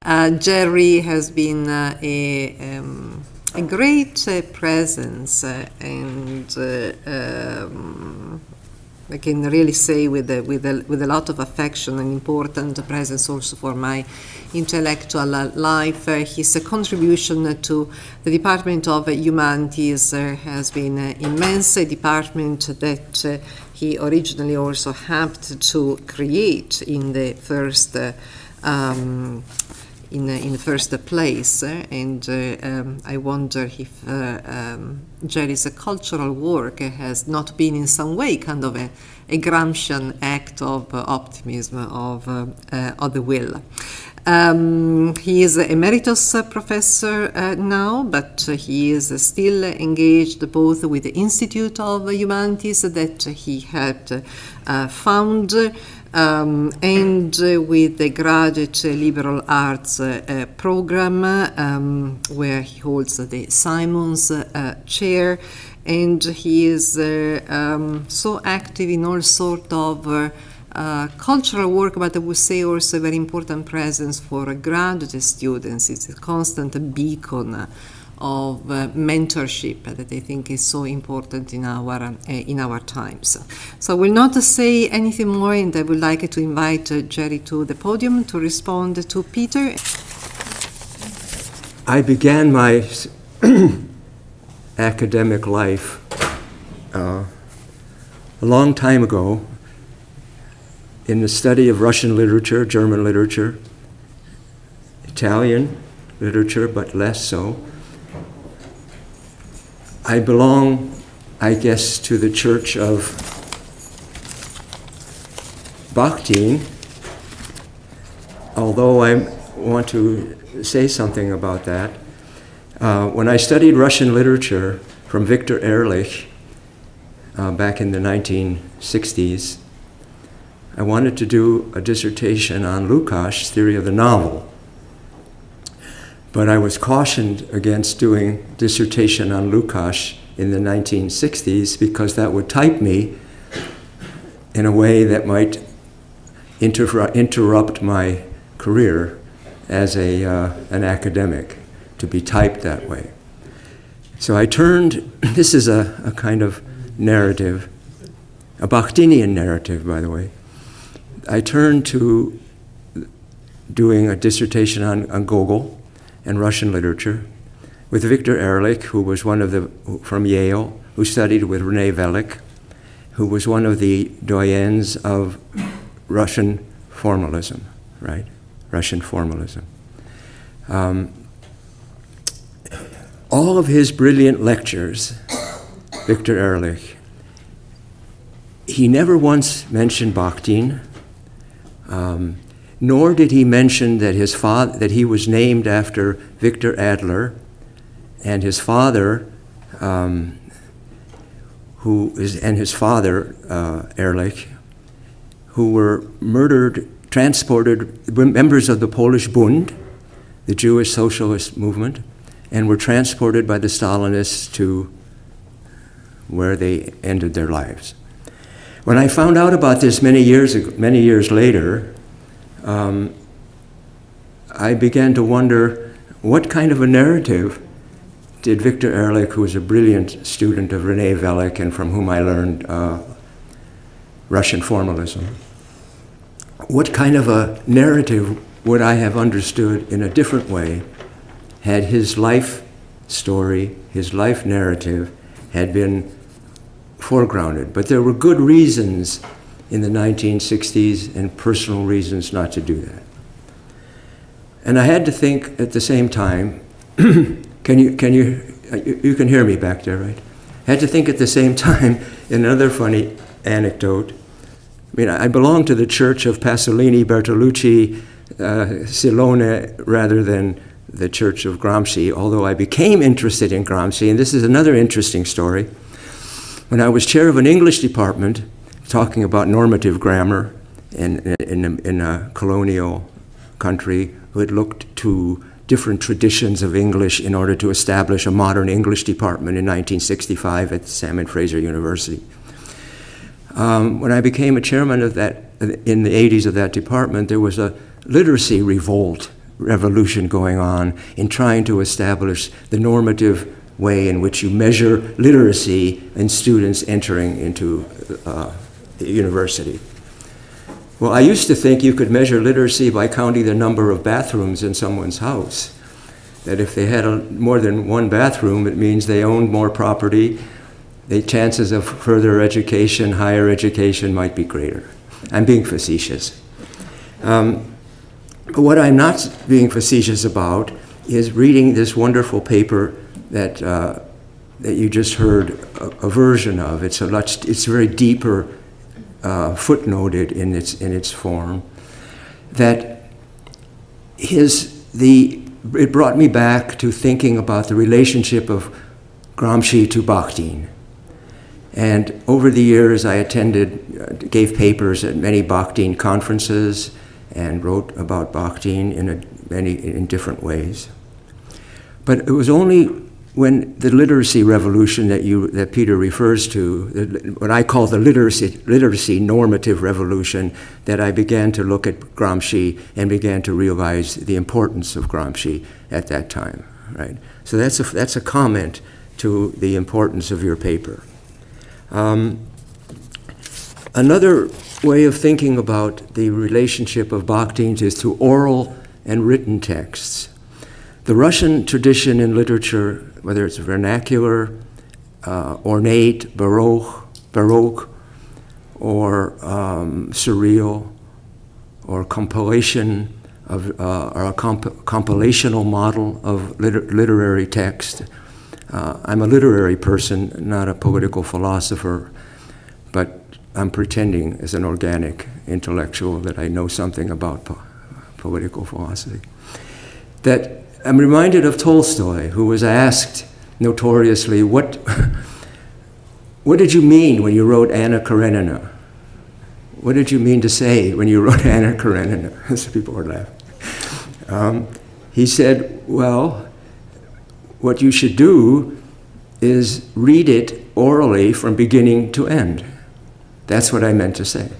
Jerry has been a great presence, and I can really say with a lot of affection, an important presence also for my intellectual life. His contribution to the Department of Humanities has been immense, a department that he originally also helped to create in the first in the first place, and I wonder if Jerry's cultural work has not been in some way kind of a Gramscian act of optimism of the will. He is emeritus professor now, but he is still engaged both with the Institute of Humanities that he had founded and with the graduate liberal arts program where he holds the Simons chair, and he is so active in all sort of cultural work, but I would say also a very important presence for graduate students. It's a constant beacon of mentorship that I think is so important in our times. So I will not say anything more, and I would like to invite Jerry to the podium to respond to Peter. I began my academic life a long time ago in the study of Russian literature, German literature, Italian literature, but less so. I belong, I guess, to the Church of Bakhtin, although I want to say something about that. When I studied Russian literature from Victor Ehrlich back in the 1960s, I wanted to do a dissertation on Lukács' theory of the novel. But I was cautioned against doing dissertation on Lukács in the 1960s because that would type me in a way that might interrupt my career as an academic, to be typed that way. So I turned, this is a kind of narrative, a Bakhtinian narrative, by the way. I turned to doing a dissertation on Gogol and Russian literature with Victor Ehrlich, who was from Yale, who studied with René Velek, who was one of the doyens of Russian formalism, right? Russian formalism. All of his brilliant lectures, Victor Ehrlich, he never once mentioned Bakhtin, nor did he mention that that he was named after Victor Adler, and his father, Ehrlich, who were murdered, transported, members of the Polish Bund, the Jewish socialist movement, and were transported by the Stalinists to where they ended their lives. When I found out about this many years later, I began to wonder what kind of a narrative did Victor Ehrlich, who was a brilliant student of René Velek and from whom I learned Russian formalism, what kind of a narrative would I have understood in a different way had his life story, his life narrative had been foregrounded? But there were good reasons in the 1960s and personal reasons not to do that. And I had to think at the same time, you can hear me back there, right? I had to think at the same time, another funny anecdote. I mean, I belong to the church of Pasolini, Bertolucci, Silone, rather than the church of Gramsci, although I became interested in Gramsci, and this is another interesting story. When I was chair of an English department, talking about normative grammar in a colonial country who had looked to different traditions of English in order to establish a modern English department in 1965 at Salmon Fraser University. When I became a chairman of that, in the 80s of that department, there was a literacy revolt revolution going on in trying to establish the normative way in which you measure literacy in students entering into the university. Well, I used to think you could measure literacy by counting the number of bathrooms in someone's house. That if they had more than one bathroom, it means they owned more property. The chances of further education, higher education, might be greater. I'm being facetious. But what I'm not being facetious about is reading this wonderful paper that you just heard a version of. It's very deeper, footnoted in its form. That it brought me back to thinking about the relationship of Gramsci to Bakhtin. And over the years, I gave papers at many Bakhtin conferences and wrote about Bakhtin in different ways. But it was only when the literacy revolution that Peter refers to, what I call the literacy normative revolution, that I began to look at Gramsci and began to realize the importance of Gramsci at that time. Right. So that's a comment to the importance of your paper. Another way of thinking about the relationship of Bakhtin is through oral and written texts. The Russian tradition in literature, whether it's vernacular, ornate, baroque, or surreal, or compilation of, or a compilational model of literary text. I'm a literary person, not a political philosopher, but I'm pretending as an organic intellectual that I know something about political philosophy. That I'm reminded of Tolstoy, who was asked notoriously, what did you mean when you wrote Anna Karenina? What did you mean to say when you wrote Anna Karenina? As people were laughing. He said, well, what you should do is read it orally from beginning to end. That's what I meant to say.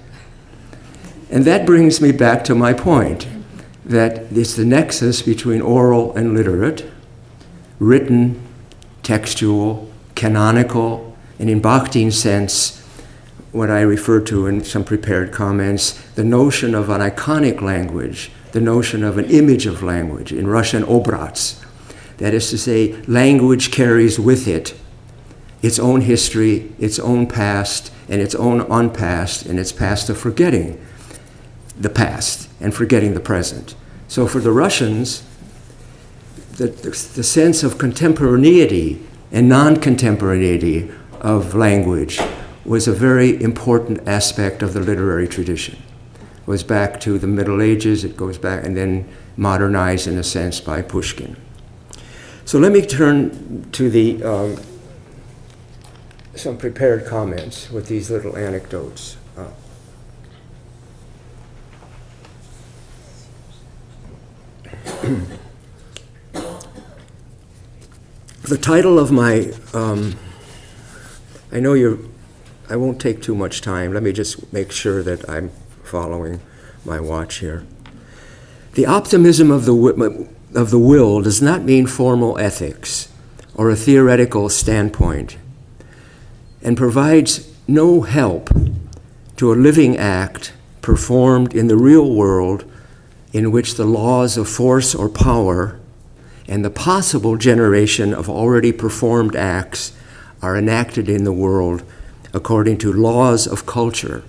And that brings me back to my point, that it's the nexus between oral and literate, written, textual, canonical, and in Bakhtin's sense, what I refer to in some prepared comments, the notion of an iconic language, the notion of an image of language, in Russian obrats. That is to say, language carries with it its own history, its own past, and its own unpast, and its past of forgetting the past and forgetting the present. So for the Russians, the sense of contemporaneity and non-contemporaneity of language was a very important aspect of the literary tradition. It goes back to the Middle Ages, it goes back, and then modernized in a sense by Pushkin. So let me turn to some prepared comments with these little anecdotes. The title of my, I won't take too much time. Let me just make sure that I'm following my watch here. The optimism of the will does not mean formal ethics or a theoretical standpoint, and provides no help to a living act performed in the real world in which the laws of force or power and the possible generation of already performed acts are enacted in the world according to laws of culture.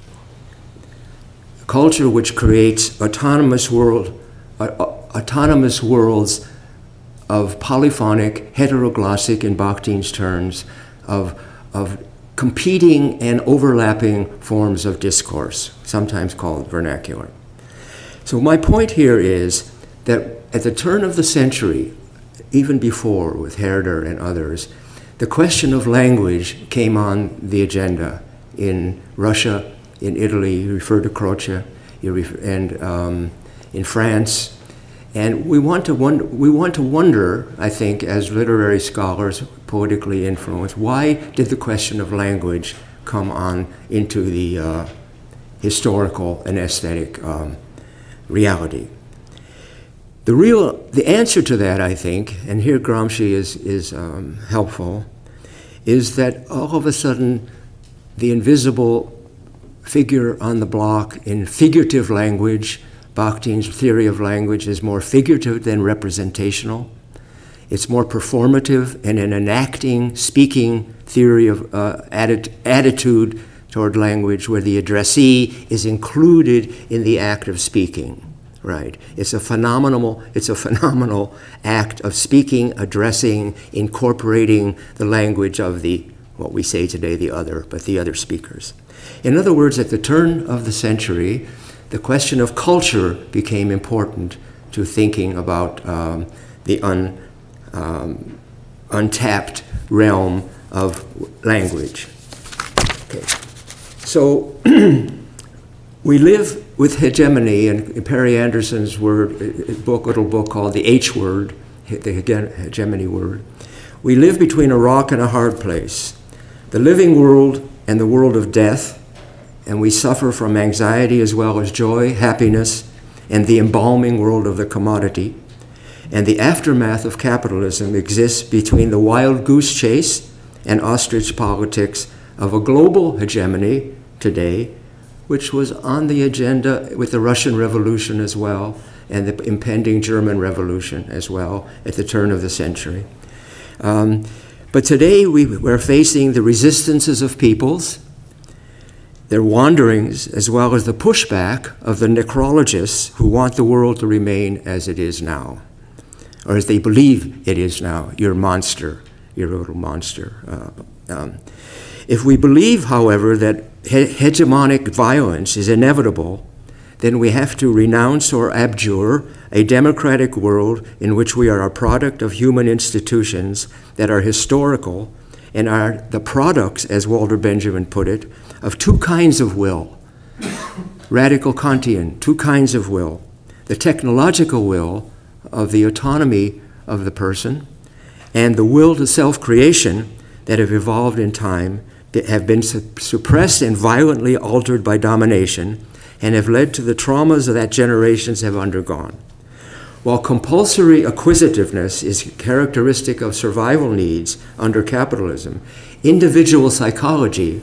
Culture which creates autonomous worlds of polyphonic, heteroglossic, in Bakhtin's terms, of competing and overlapping forms of discourse, sometimes called vernacular. So my point here is that at the turn of the century, even before with Herder and others, the question of language came on the agenda in Russia, in Italy, you refer to Croce, and in France. And we want to wonder, I think, as literary scholars, poetically influenced, why did the question of language come on into the historical and aesthetic reality? The answer to that, I think, and here Gramsci is helpful, is that all of a sudden the invisible figure on the block in figurative language, Bakhtin's theory of language is more figurative than representational. It's more performative and an enacting, speaking theory of attitude toward language where the addressee is included in the act of speaking. Right. It's a phenomenal act of speaking, addressing, incorporating the language of what we say today, the other speakers. In other words, at the turn of the century, the question of culture became important to thinking about the untapped realm of language. Okay. So we live with hegemony, and Perry Anderson's little book called The H Word, the hegemony word. We live between a rock and a hard place, the living world and the world of death, and we suffer from anxiety as well as joy, happiness, and the embalming world of the commodity. And the aftermath of capitalism exists between the wild goose chase and ostrich politics of a global hegemony today, which was on the agenda with the Russian Revolution as well, and the impending German Revolution as well at the turn of the century. But today we're facing the resistances of peoples, their wanderings, as well as the pushback of the necrologists who want the world to remain as it is now, or as they believe it is now. You're a monster, you're a little monster. If we believe, however, that hegemonic violence is inevitable, then we have to renounce or abjure a democratic world in which we are a product of human institutions that are historical and are the products, as Walter Benjamin put it, of two kinds of will. Radical Kantian, two kinds of will. The technological will of the autonomy of the person and the will to self-creation that have evolved in time, that have been suppressed and violently altered by domination and have led to the traumas that generations have undergone. While compulsory acquisitiveness is characteristic of survival needs under capitalism, individual psychology,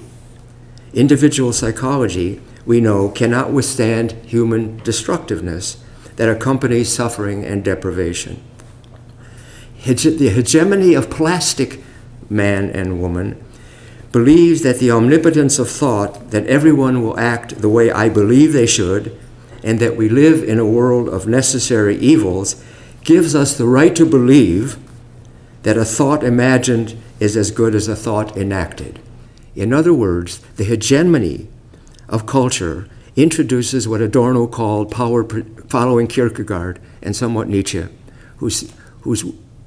we know, cannot withstand human destructiveness that accompanies suffering and deprivation. The hegemony of plastic man and woman believes that the omnipotence of thought, that everyone will act the way I believe they should, and that we live in a world of necessary evils, gives us the right to believe that a thought imagined is as good as a thought enacted. In other words, the hegemony of culture introduces what Adorno called power, following Kierkegaard and somewhat Nietzsche, whose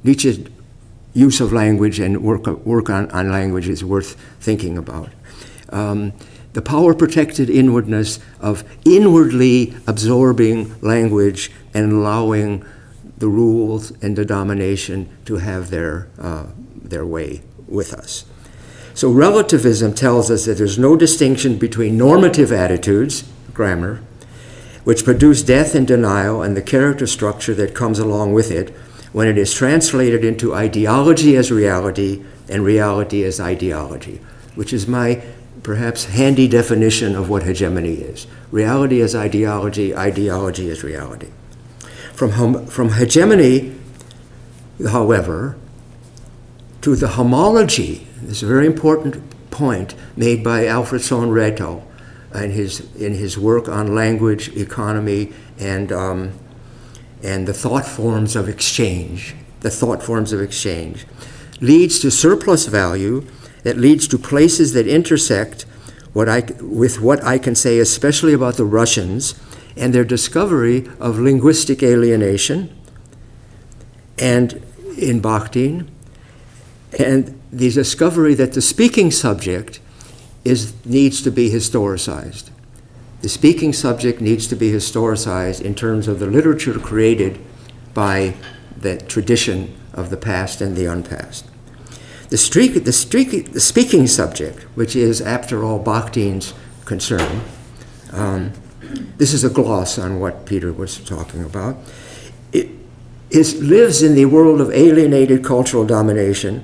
Nietzsche's use of language and work on language is worth thinking about. The power-protected inwardness of inwardly absorbing language and allowing the rules and the domination to have their way with us. So relativism tells us that there's no distinction between normative attitudes, grammar, which produce death and denial, and the character structure that comes along with it when it is translated into ideology as reality and reality as ideology, which is my perhaps handy definition of what hegemony is. Reality as ideology, ideology as reality. From hegemony, however, to the homology, this is a very important point made by Alfred Sohn Rettel in his work on language, economy, and the thought forms of exchange. The thought forms of exchange leads to surplus value that leads to places that intersect with what I can say especially about the Russians and their discovery of linguistic alienation, and in Bakhtin, and the discovery that the speaking subject needs to be historicized. The speaking subject needs to be historicized in terms of the literature created by the tradition of the past and the unpast. The speaking subject, which is, after all, Bakhtin's concern, this is a gloss on what Peter was talking about. lives in the world of alienated cultural domination,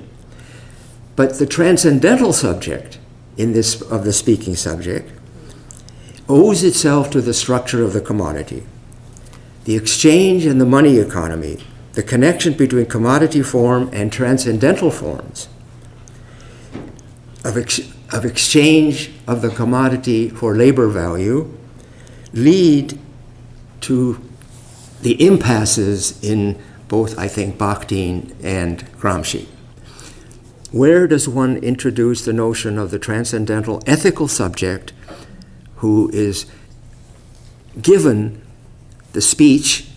but the transcendental subject of the speaking subject owes itself to the structure of the commodity. The exchange and the money economy, the connection between commodity form and transcendental forms of exchange of the commodity for labor value lead to the impasses in both, I think, Bakhtin and Gramsci. Where does one introduce the notion of the transcendental ethical subject who is given the speech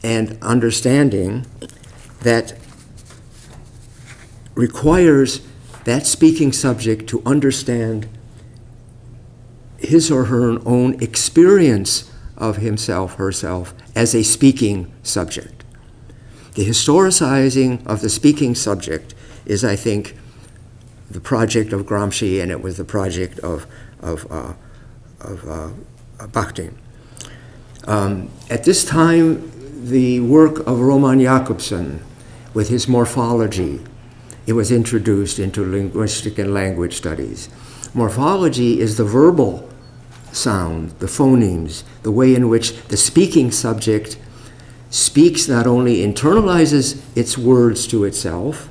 and understanding that requires that speaking subject to understand his or her own experience of himself, herself, as a speaking subject? The historicizing of the speaking subject is, I think, the project of Gramsci, and it was the project of Bakhtin. At this time, the work of Roman Jakobson, with his morphology, it was introduced into linguistic and language studies. Morphology is the verbal sound, the phonemes, the way in which the speaking subject speaks, not only internalizes its words to itself,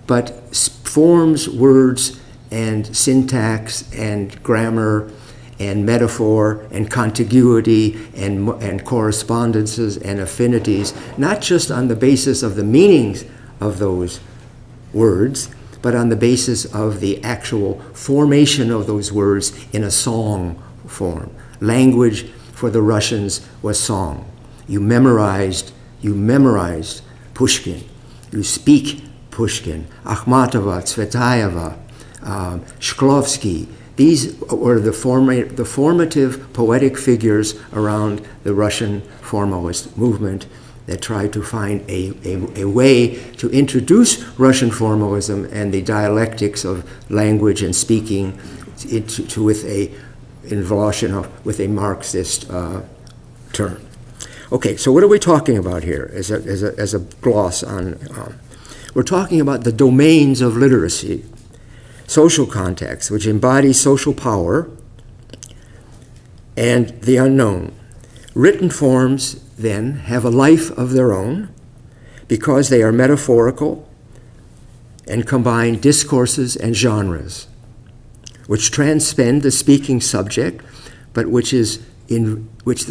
but forms words and syntax and grammar and metaphor and contiguity and correspondences and affinities, not just on the basis of the meanings of those words, but on the basis of the actual formation of those words in a song form. Language for the Russians was song. You memorized Pushkin. You speak Pushkin, Akhmatova, Tsvetaeva, Shklovsky. These were the formative poetic figures around the Russian formalist movement that tried to find a way to introduce Russian formalism and the dialectics of language and speaking with a Marxist turn. Okay, so what are we talking about here as a gloss on? We're talking about the domains of literacy, social context, which embodies social power and the unknown. Written forms, then, have a life of their own because they are metaphorical and combine discourses and genres, which transcend the speaking subject, but which the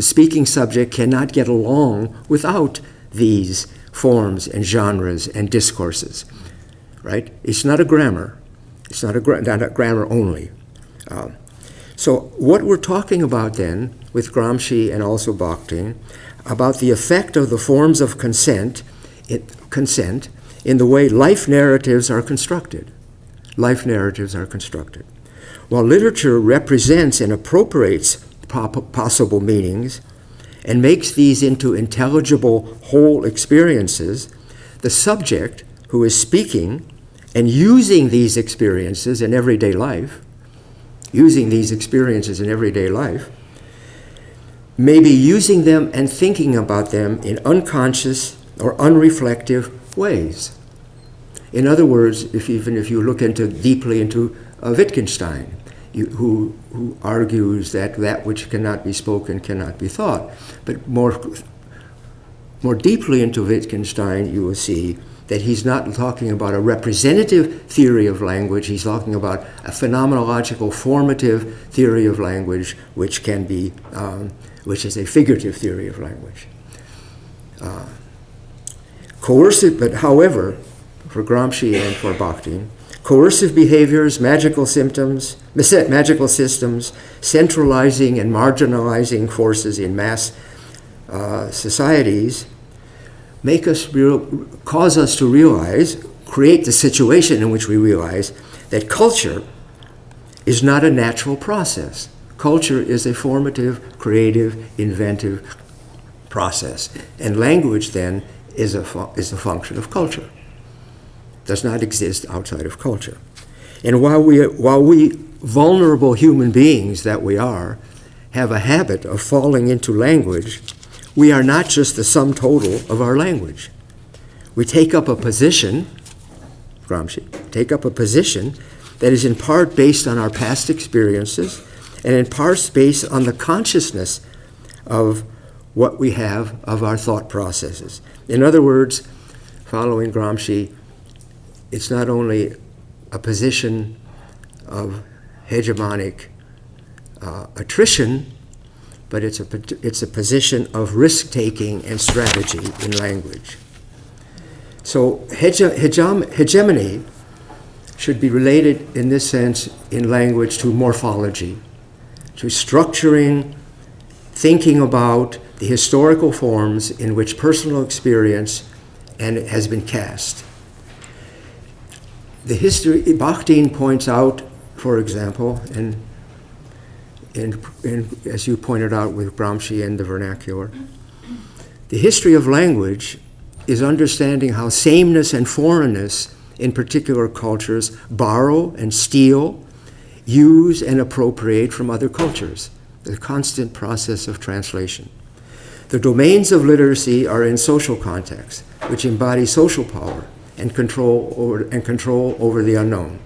speaking subject cannot get along without these forms and genres and discourses, right? It's not a grammar. It's not a grammar only. So what we're talking about then with Gramsci and also Bakhtin about the effect of the forms of consent in the way life narratives are constructed. Life narratives are constructed. While literature represents and appropriates possible meanings and makes these into intelligible whole experiences, the subject who is speaking and using these experiences in everyday life, may be using them and thinking about them in unconscious or unreflective ways. In other words, even if you look deeply into Wittgenstein, who argues that which cannot be spoken cannot be thought, but more deeply into Wittgenstein, you will see that he's not talking about a representative theory of language. He's talking about a phenomenological formative theory of language, which is a figurative theory of language. Coercive, but however, for Gramsci and for Bakhtin, coercive behaviors, magical systems, centralizing and marginalizing forces in mass societies cause us to realize, create the situation in which we realize that culture is not a natural process. Culture is a formative, creative, inventive process. And language then is a function of culture. Does not exist outside of culture. And while we vulnerable human beings that we are, have a habit of falling into language we are not just the sum total of our language. We take up a position, Gramsci, take up a position that is in part based on our past experiences and in part based on the consciousness of what we have of our thought processes. In other words, following Gramsci, it's not only a position of hegemonic attrition, but it's a position of risk-taking and strategy in language. So hegemony should be related in this sense in language to morphology, to structuring, thinking about the historical forms in which personal experience and it has been cast. The history, Bakhtin points out, for example, and as you pointed out with Gramsci and the vernacular, the history of language is understanding how sameness and foreignness in particular cultures borrow and steal, use and appropriate from other cultures, the constant process of translation. The domains of literacy are in social contexts, which embody social power and control over the unknown.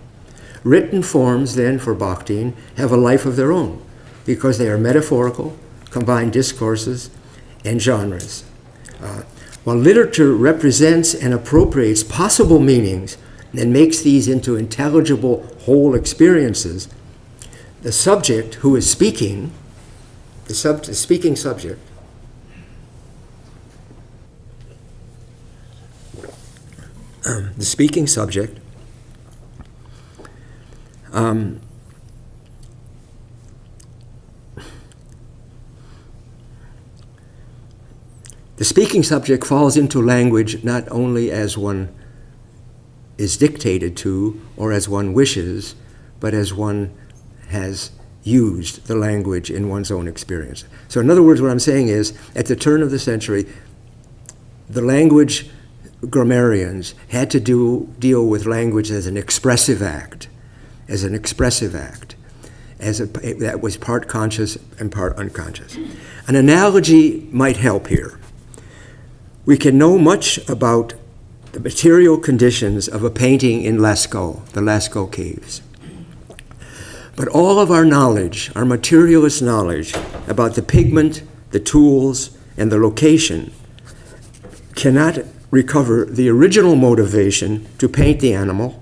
Written forms, then, for Bakhtin, have a life of their own because they are metaphorical, combined discourses, and genres. While literature represents and appropriates possible meanings and makes these into intelligible whole experiences, the subject who is speaking, the speaking subject, the speaking subject the speaking subject falls into language not only as one is dictated to or as one wishes, but as one has used the language in one's own experience. So in other words, what I'm saying is, at the turn of the century, the language grammarians had to deal with language as an expressive act, that was part conscious and part unconscious. An analogy might help here. We can know much about the material conditions of a painting in Lascaux, the Lascaux caves. But all of our knowledge, our materialist knowledge about the pigment, the tools, and the location cannot recover the original motivation to paint the animal,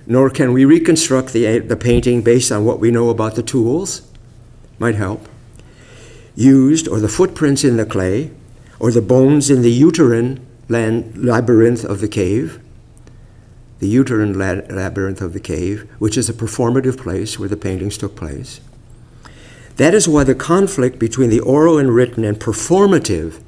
nor can we reconstruct the painting based on what we know about the tools, might help, used, or the footprints in the clay, or the bones in the uterine labyrinth of the cave, which is a performative place where the paintings took place. That is why the conflict between the oral and written and performative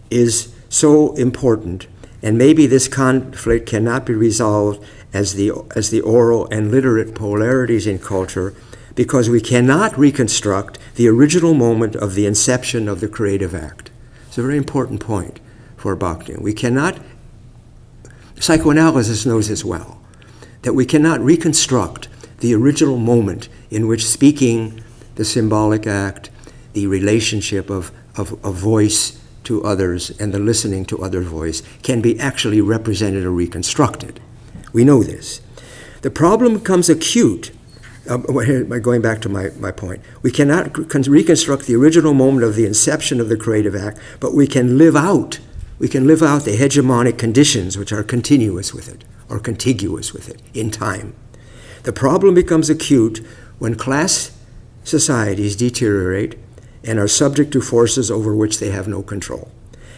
is so important, and maybe this conflict cannot be resolved as the oral and literate polarities in culture, because we cannot reconstruct the original moment of the inception of the creative act. It's a very important point for Bakhtin. We cannot, psychoanalysis knows this well, that we cannot reconstruct the original moment in which speaking, the symbolic act, the relationship of voice to others and the listening to other voice can be actually represented or reconstructed. We know this. The problem becomes acute. Going back to my point, we cannot reconstruct the original moment of the inception of the creative act, but we can live out the hegemonic conditions which are continuous with it or contiguous with it in time. The problem becomes acute when class societies deteriorate and are subject to forces over which they have no control.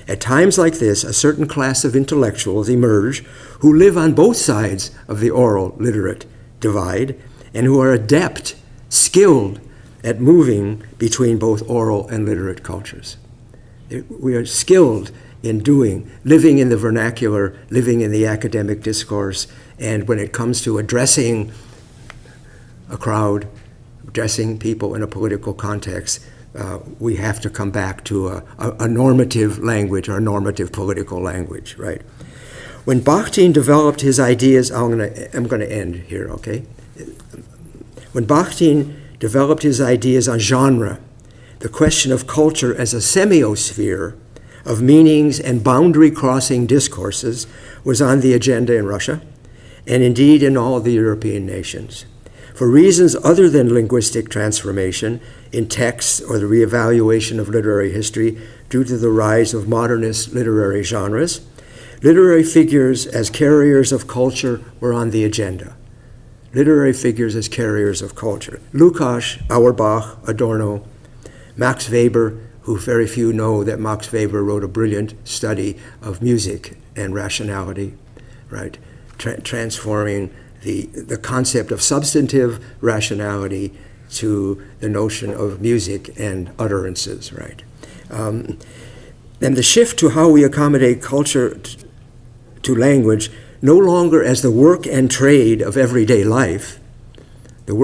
At times like this, a certain class of intellectuals emerge who live on both sides of the oral literate divide and who are adept, skilled at moving between both oral and literate cultures. We are skilled in living in the vernacular, living in the academic discourse, and when it comes to addressing a crowd, addressing people in a political context, we have to come back to a normative language or a normative political language, right? When Bakhtin developed his ideas, I'm going to end here, okay? When Bakhtin developed his ideas on genre, the question of culture as a semiosphere of meanings and boundary-crossing discourses was on the agenda in Russia, and indeed in all the European nations. For reasons other than linguistic transformation in texts or the reevaluation of literary history due to the rise of modernist literary genres, literary figures as carriers of culture were on the agenda. Literary figures as carriers of culture. Lukács, Auerbach, Adorno, Max Weber, who very few know that Max Weber wrote a brilliant study of music and rationality, right? Transforming the concept of substantive rationality to the notion of music and utterances, right? And the shift to how we accommodate culture to language, no longer as the work and trade of everyday life, but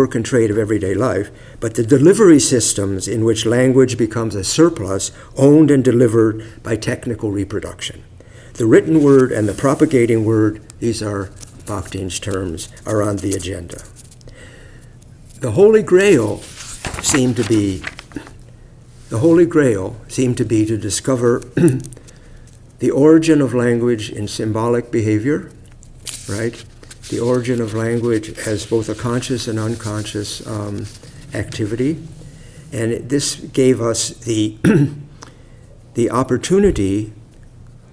the delivery systems in which language becomes a surplus owned and delivered by technical reproduction. The written word and the propagating word, these are Bakhtin's terms, are on the agenda. The Holy Grail seemed to be to discover the origin of language in symbolic behavior, right? The origin of language as both a conscious and unconscious activity. And this gave us the opportunity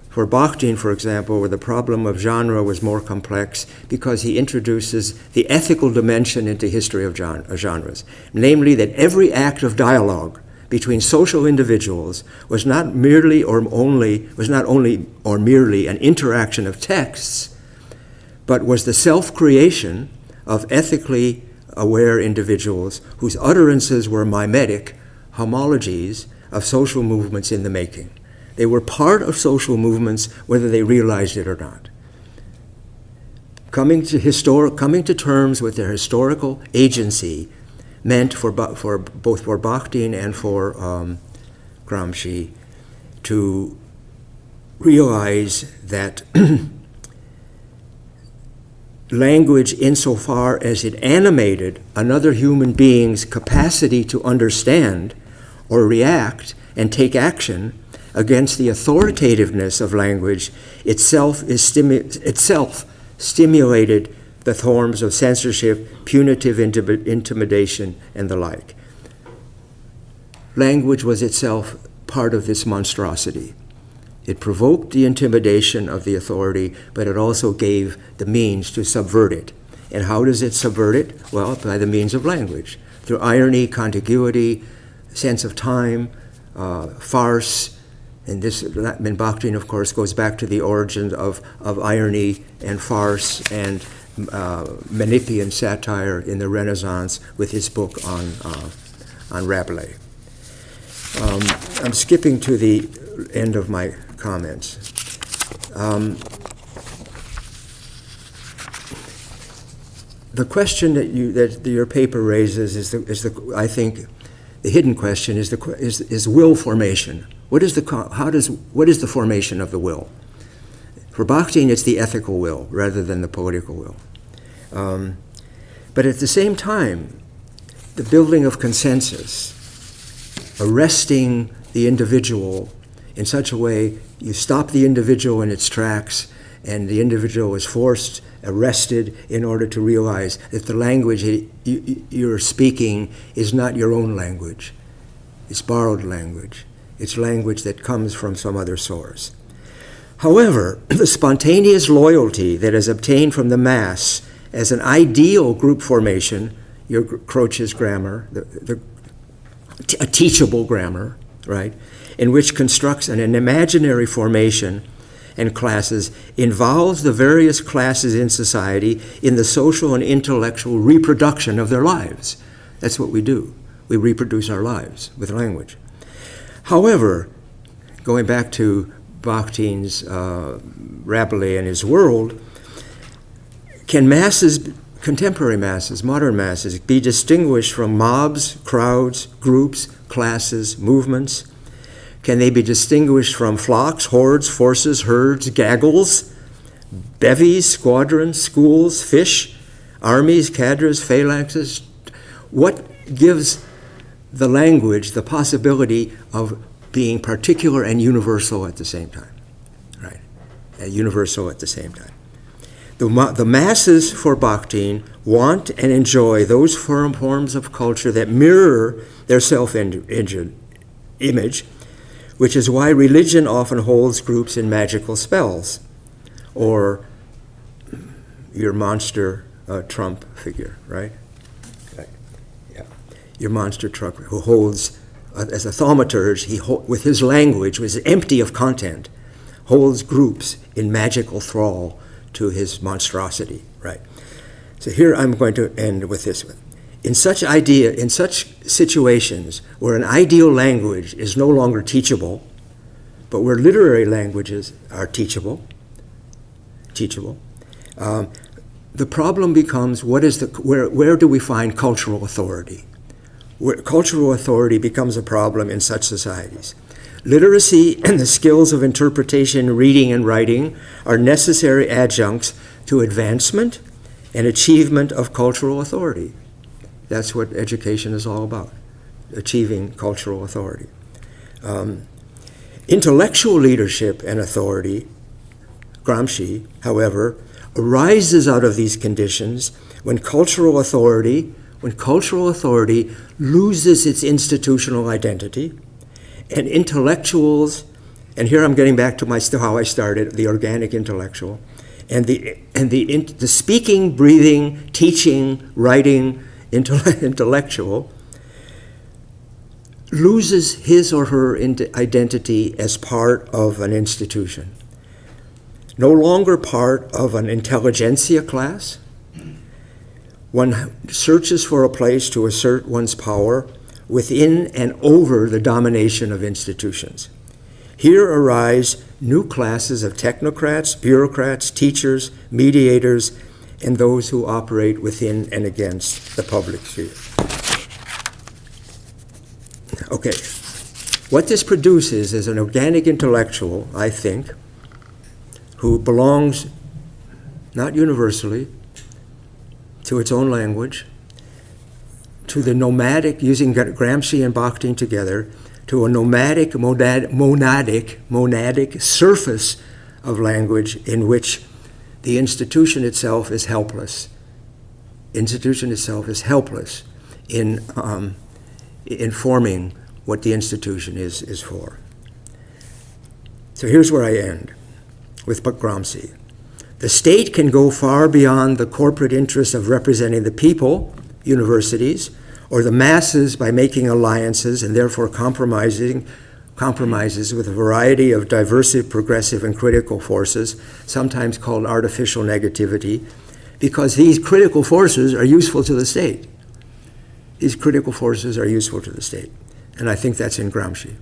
for Bakhtin, for example, where the problem of genre was more complex because he introduces the ethical dimension into history of genres, namely that every act of dialogue between social individuals was not merely or merely an interaction of texts, but was the self-creation of ethically aware individuals whose utterances were mimetic homologies of social movements in the making. They were part of social movements whether they realized it or not. Coming to terms with their historical agency meant for both for Bakhtin and for Gramsci to realize that language, insofar as it animated another human being's capacity to understand or react and take action against the authoritativeness of language, itself stimulated the forms of censorship, punitive intimidation, and the like. Language was itself part of this monstrosity. It provoked the intimidation of the authority, but it also gave the means to subvert it. And how does it subvert it? Well, by the means of language, through irony, contiguity, sense of time, farce. And this, in Bakhtin, of course, goes back to the origins of irony and farce and Menippean satire in the Renaissance with his book on Rabelais. I'm skipping to the end of my comments. The question that your paper raises I think the hidden question is will formation. What is the formation of the will? For Bakhtin, it's the ethical will rather than the political will. But at the same time, the building of consensus, arresting the individual in such a way you stop the individual in its tracks, and the individual is arrested in order to realize that the language you're speaking is not your own language. It's borrowed language. It's language that comes from some other source. However, the spontaneous loyalty that is obtained from the mass as an ideal group formation, your Croce's grammar, a teachable grammar, right, in which constructs an imaginary formation and classes, involves the various classes in society in the social and intellectual reproduction of their lives. That's what we do. We reproduce our lives with language. However, going back to Bakhtin's Rabelais and his world, can masses, contemporary masses, modern masses, be distinguished from mobs, crowds, groups, classes, movements? Can they be distinguished from flocks, hordes, forces, herds, gaggles, bevies, squadrons, schools, fish, armies, cadres, phalanxes? What gives the language the possibility of being particular and universal at the same time, right? Universal at the same time. The masses, for Bakhtin, want and enjoy those forms of culture that mirror their self-image, which is why religion often holds groups in magical spells, or your monster Trump figure, right? Yeah. Your monster Trump, who holds, as a thaumaturge, with his language, which is empty of content, holds groups in magical thrall to his monstrosity, right? So here I'm going to end with this one. In such situations where an ideal language is no longer teachable, but where literary languages are teachable, the problem becomes where do we find cultural authority? Where cultural authority becomes a problem in such societies. Literacy and the skills of interpretation, reading, and writing are necessary adjuncts to advancement and achievement of cultural authority. That's what education is all about, achieving cultural authority. Intellectual leadership and authority, Gramsci, however, arises out of these conditions when cultural authority loses its institutional identity, and intellectuals, and here I'm getting back to how I started, the organic intellectual, and the speaking, breathing, teaching, writing intellectual loses his or her identity as part of an institution. No longer part of an intelligentsia class, one searches for a place to assert one's power within and over the domination of institutions. Here arise new classes of technocrats, bureaucrats, teachers, mediators, and those who operate within and against the public sphere. Okay, what this produces is an organic intellectual, I think, who belongs, not universally, to its own language, to the nomadic, using Gramsci and Bakhtin together, to a monadic surface of language in which the institution itself is helpless. Institution itself is helpless in informing what the institution is for. So here's where I end with Gramsci. The state can go far beyond the corporate interests of representing the people, universities, or the masses by making alliances and therefore compromises with a variety of diverse, progressive, and critical forces, sometimes called artificial negativity, because these critical forces are useful to the state. These critical forces are useful to the state, and I think that's in Gramsci.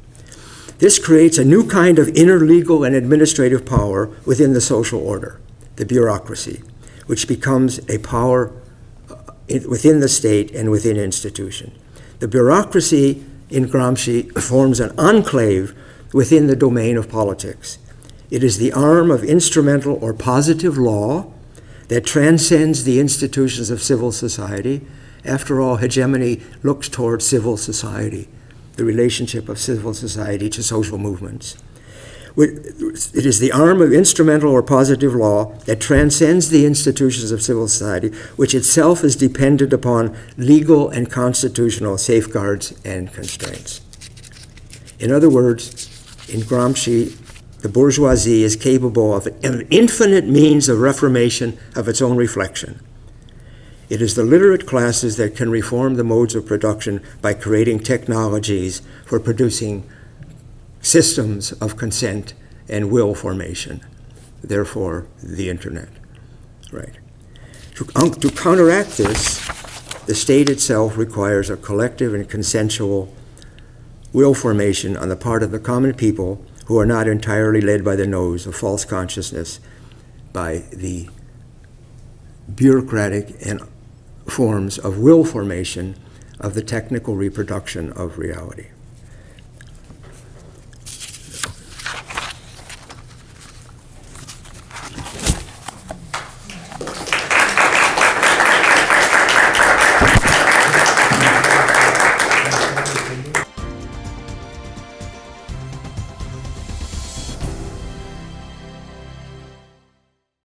This creates a new kind of inner legal and administrative power within the social order, the bureaucracy, which becomes a power within the state and within institution. The bureaucracy in Gramsci forms an enclave within the domain of politics. It is the arm of instrumental or positive law that transcends the institutions of civil society. After all, hegemony looks toward civil society, the relationship of civil society to social movements. It is the arm of instrumental or positive law that transcends the institutions of civil society, which itself is dependent upon legal and constitutional safeguards and constraints. In other words, in Gramsci, the bourgeoisie is capable of an infinite means of reformation of its own reflection. It is the literate classes that can reform the modes of production by creating technologies for producing systems of consent and will formation, therefore the internet, right? To counteract this, the state itself requires a collective and consensual will formation on the part of the common people who are not entirely led by the nose of false consciousness, by the bureaucratic and forms of will formation of the technical reproduction of reality.